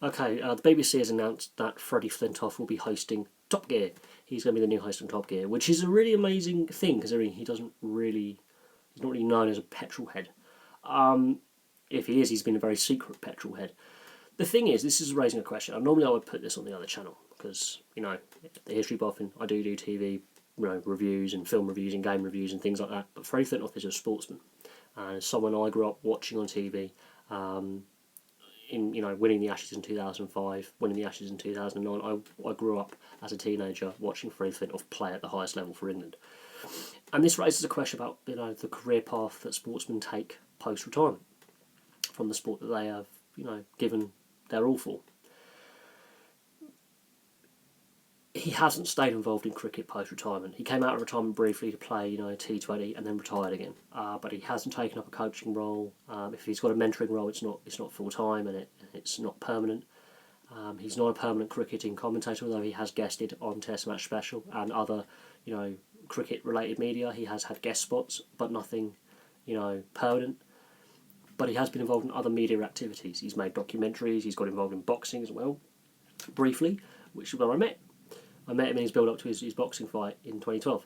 Okay, the BBC has announced that Freddie Flintoff will be hosting Top Gear. He's going to be the new host on Top Gear, which is a really amazing thing considering he's not really known as a petrol head. If he is, he's been a very secret petrol head. The thing is, this is raising a question. Normally I would put this on the other channel because, the history buffing, I do TV, reviews and film reviews and game reviews and things like that. But Freddie Flintoff is a sportsman and someone I grew up watching on TV. Winning the Ashes in 2005, winning the Ashes in 2009, I grew up as a teenager watching Freddie Flintoff play at the highest level for England. And this raises a question about the career path that sportsmen take post-retirement from the sport that they have given their all for. He hasn't stayed involved in cricket post-retirement. He came out of retirement briefly to play T20 and then retired again. But he hasn't taken up a coaching role. If he's got a mentoring role, it's not full-time and it's not permanent. He's not a permanent cricketing commentator, although he has guested on Test Match Special and other cricket-related media. He has had guest spots, but nothing permanent. But he has been involved in other media activities. He's made documentaries. He's got involved in boxing as well, briefly, which is where I met. I met him in his build-up to his boxing fight in 2012.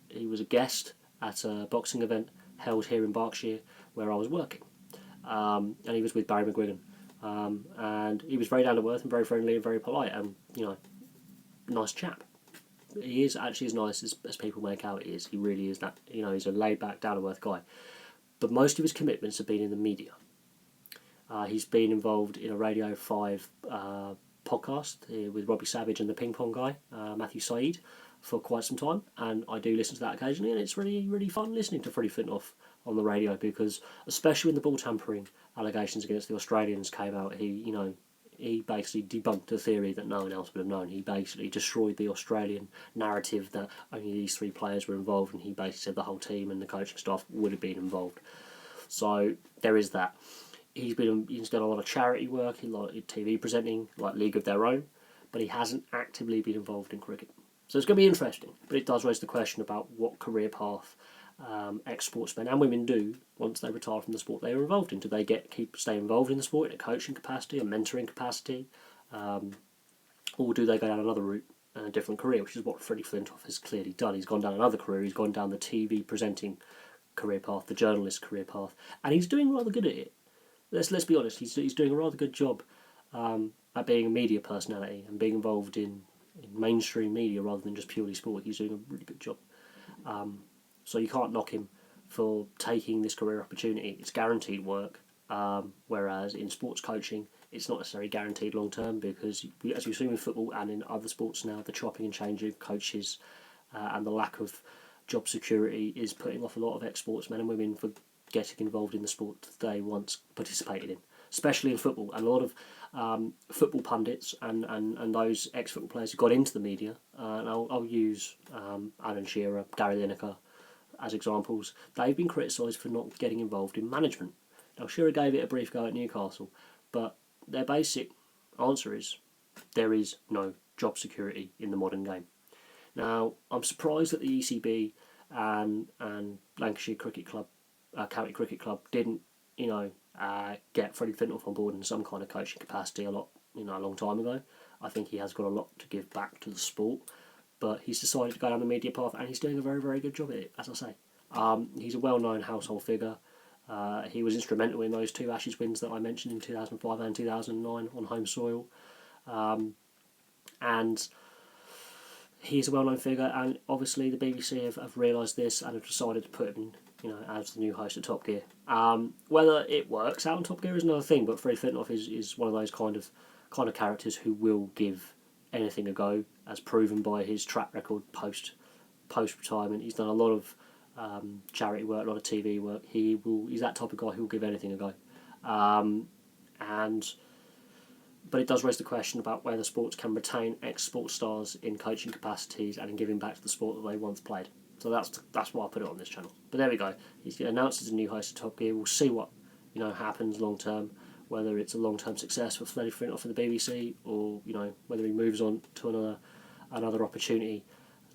He was a guest at a boxing event held here in Berkshire where I was working. And he was with Barry McGuigan. And he was very down-to-earth and very friendly and very polite and, nice chap. He is actually as nice as people make out he is. He really is that. He's a laid-back, down-to-earth guy. But most of his commitments have been in the media. He's been involved in a Radio 5 podcast with Robbie Savage and the ping pong guy, Matthew Said, for quite some time, and I do listen to that occasionally, and it's really, really fun listening to Freddie Flintoff on the radio because, especially when the ball tampering allegations against the Australians came out, he basically debunked a theory that no one else would have known. He basically destroyed the Australian narrative that only these three players were involved, and he basically said the whole team and the coaching staff would have been involved. So there is that. He's done a lot of charity work, a lot of TV presenting, like League of Their Own, but he hasn't actively been involved in cricket. So it's going to be interesting, but it does raise the question about what career path ex-sportsmen and women do once they retire from the sport they were involved in. Do they stay involved in the sport in a coaching capacity, a mentoring capacity, or do they go down another route, a different career, which is what Freddie Flintoff has clearly done. He's gone down another career. He's gone down the TV presenting career path, the journalist career path, and he's doing rather good at it. Let's be honest, he's doing a rather good job at being a media personality and being involved in mainstream media rather than just purely sport. He's doing a really good job. So you can't knock him for taking this career opportunity. It's guaranteed work, whereas in sports coaching, it's not necessarily guaranteed long term because, as we've seen in football and in other sports now, the chopping and changing of coaches and the lack of job security is putting off a lot of ex-sportsmen and women for getting involved in the sport that they once participated in, especially in football. And a lot of football pundits and those ex-football players who got into the media, and I'll use Alan Shearer, Gary Lineker as examples, they've been criticised for not getting involved in management. Now, Shearer gave it a brief go at Newcastle, but their basic answer is there is no job security in the modern game. Now, I'm surprised that the ECB and Lancashire Cricket Club, County Cricket Club, didn't get Freddie Flintoff on board in some kind of coaching capacity a long time ago. I think he has got a lot to give back to the sport, but he's decided to go down the media path, and he's doing a very, very good job at it, as I say. He's a well-known household figure. He was instrumental in those two Ashes wins that I mentioned in 2005 and 2009 on home soil. And he's a well-known figure, and obviously the BBC have realised this and have decided to put him as the new host of Top Gear. Whether it works out on Top Gear is another thing, but Freddie Flintoff is one of those kind of characters who will give anything a go, as proven by his track record post-retirement. He's done a lot of charity work, a lot of TV work. He's that type of guy who will give anything a go. But it does raise the question about whether sports can retain ex-sports stars in coaching capacities and in giving back to the sport that they once played. So that's why I put it on this channel. But there we go. He's announced as a new host of Top Gear. We'll see what happens long term, whether it's a long term success for Freddie Flintoff for the BBC, or whether he moves on to another opportunity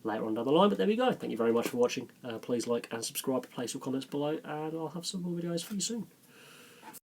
later on down the line. But there we go. Thank you very much for watching. Please like and subscribe, place your comments below, and I'll have some more videos for you soon.